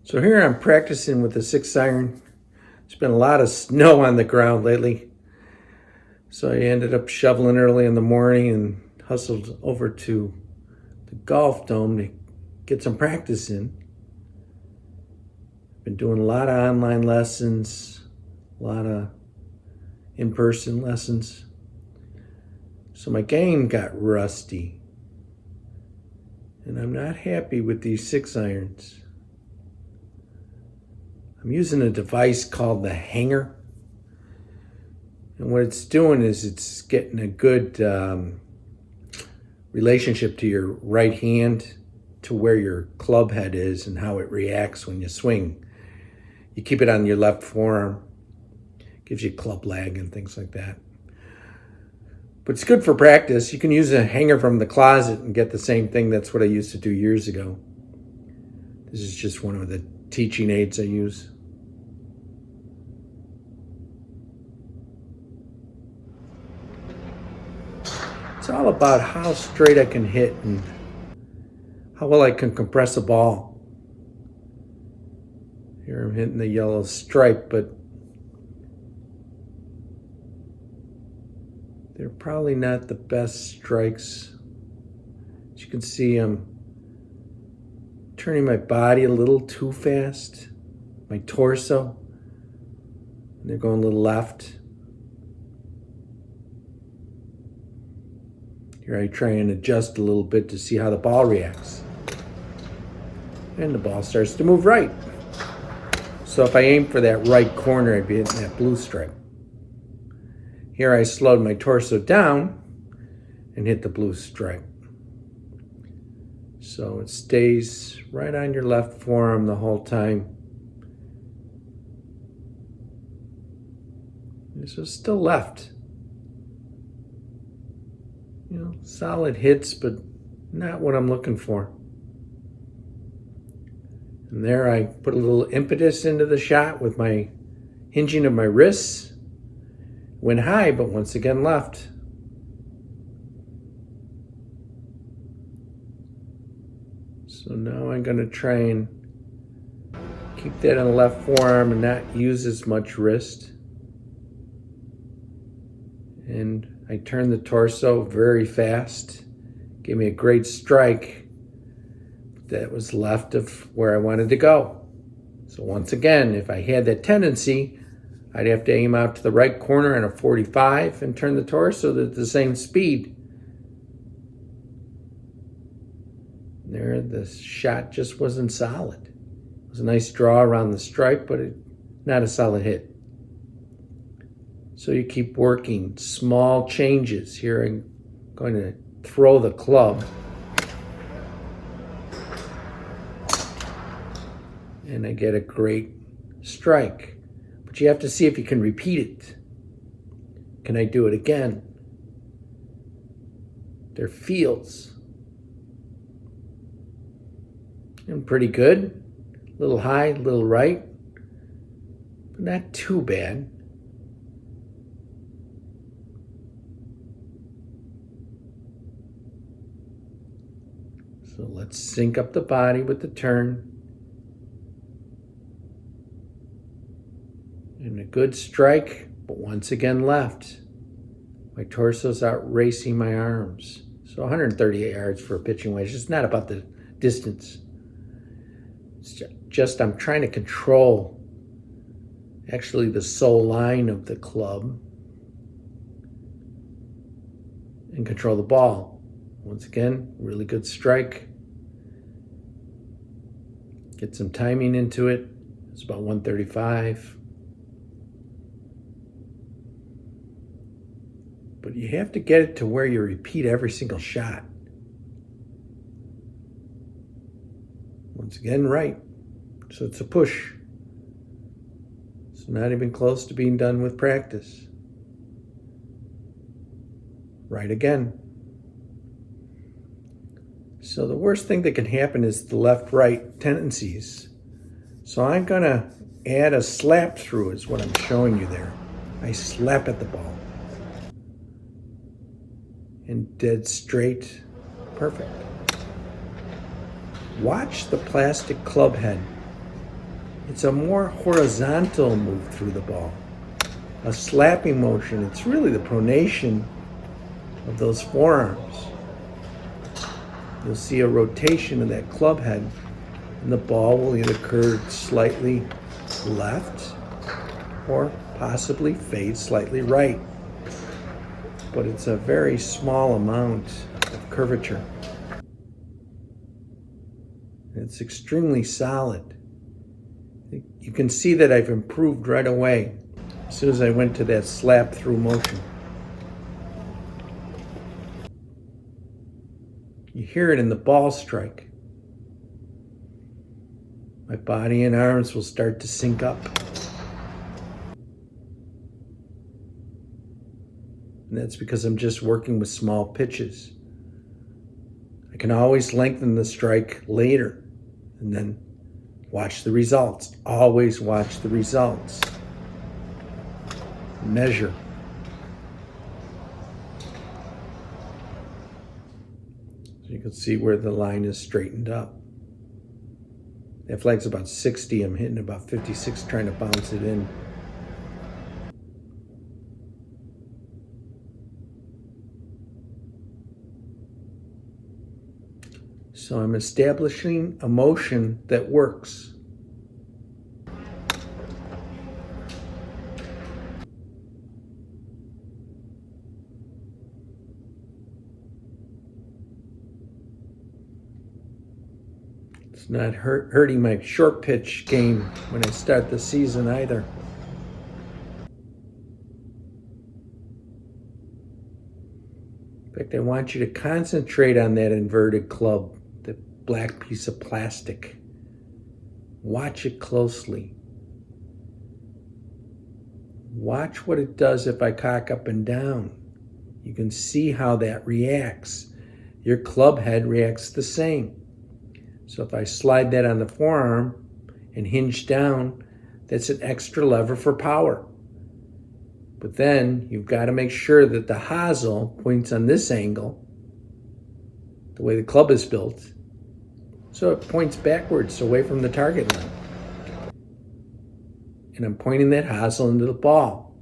So here I'm practicing with the 6-iron. There's been a lot of snow on the ground lately. So I ended up shoveling early in the morning and hustled over to the golf dome to get some practice in. Been doing a lot of online lessons, a lot of in-person lessons. So my game got rusty. And I'm not happy with these 6-irons. I'm using a device called the hanger. And what it's doing is it's getting a good relationship to your right hand to where your club head is and how it reacts when you swing. You keep it on your left forearm. Gives you club lag and things like that. But it's good for practice. You can use a hanger from the closet and get the same thing. That's what I used to do years ago. This is just one of the teaching aids I use. It's all about how straight I can hit and how well I can compress a ball. Here I'm hitting the yellow stripe, but they're probably not the best strikes. As you can see, I'm turning my body a little too fast, my torso, and they're going a little left. Here I try and adjust a little bit to see how the ball reacts. And the ball starts to move right. So if I aim for that right corner, I'd be hitting that blue stripe. Here I slowed my torso down and hit the blue stripe. So it stays right on your left forearm the whole time. So it's still left. You know, solid hits, but not what I'm looking for. And there I put a little impetus into the shot with my hinging of my wrists. Went high, but once again left. So now I'm going to try and keep that on the left forearm and not use as much wrist. And I turned the torso very fast. Gave me a great strike. That was left of where I wanted to go. So once again, if I had that tendency, I'd have to aim out to the right corner in a 45 and turn the torso at the same speed. There, the shot just wasn't solid. It was a nice draw around the stripe, but not a solid hit. So you keep working small changes. Here I'm going to throw the club. And I get a great strike. But you have to see if you can repeat it. Can I do it again? They're fields. And pretty good. A little high, a little right. But not too bad. So let's sync up the body with the turn. And a good strike, but once again left. My torso's out racing my arms. So 138 yards for a pitching wedge. It's not about the distance. It's just I'm trying to control actually the sole line of the club and control the ball. Once again, really good strike. Get some timing into it. It's about 135. But you have to get it to where you repeat every single shot. Once again, right. So it's a push. It's not even close to being done with practice. Right again. So the worst thing that can happen is the left-right tendencies. So I'm going to add a slap through is what I'm showing you there. I slap at the ball. And dead straight. Perfect. Watch the plastic club head. It's a more horizontal move through the ball. A slapping motion, it's really the pronation of those forearms. You'll see a rotation of that club head, and the ball will either curve slightly left or possibly fade slightly right. But it's a very small amount of curvature. It's extremely solid. You can see that I've improved right away as soon as I went to that slap through motion. You hear it in the ball strike. My body and arms will start to sync up. And that's because I'm just working with small pitches. I can always lengthen the strike later and then watch the results. Always watch the results. Measure. So you can see where the line is straightened up. That flag's about 60. I'm hitting about 56, trying to bounce it in. So I'm establishing a motion that works. It's not hurting my short pitch game when I start the season either. In fact, I want you to concentrate on that inverted club, the black piece of plastic. Watch it closely. Watch what it does if I cock up and down. You can see how that reacts. Your club head reacts the same. So if I slide that on the forearm and hinge down, that's an extra lever for power. But then you've got to make sure that the hosel points on this angle, the way the club is built, so it points backwards away from the target line. And I'm pointing that hosel into the ball.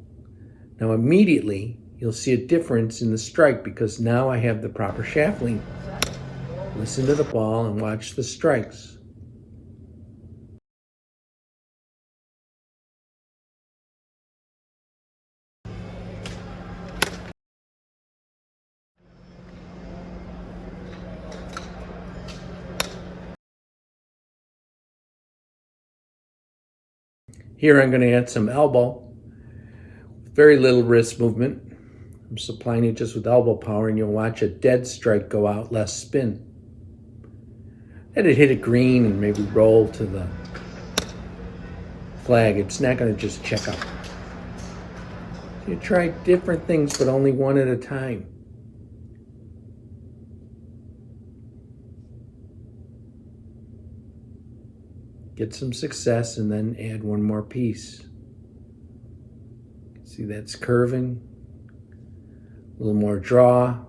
Now immediately you'll see a difference in the strike because now I have the proper shaft lean. Listen to the ball and watch the strikes. Here I'm going to add some elbow. Very little wrist movement. I'm supplying it just with elbow power, and you'll watch a dead strike go out, less spin. Let it hit a green and maybe roll to the flag. It's not going to just check up. You try different things, but only one at a time. Get some success and then add one more piece. See, that's curving. A little more draw.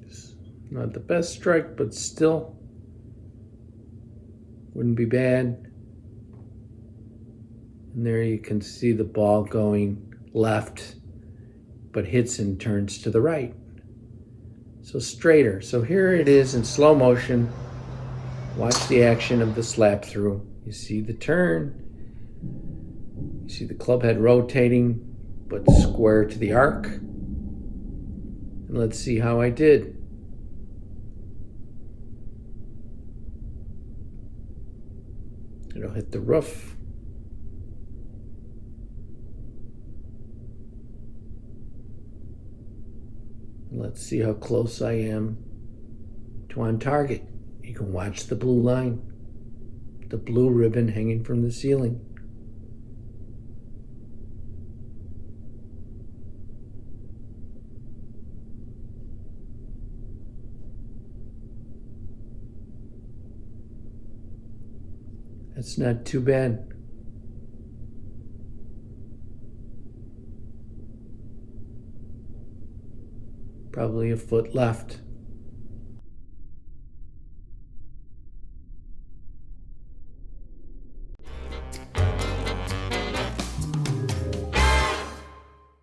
It's not the best strike, but still wouldn't be bad. And there you can see the ball going left, but hits and turns to the right. So straighter. So here it is in slow motion. Watch the action of the slap through. You see the turn. You see the club head rotating, but square to the arc. And let's see how I did. It'll hit the roof. Let's see how close I am to on target. You can watch the blue line, the blue ribbon hanging from the ceiling. That's not too bad. Probably a foot left.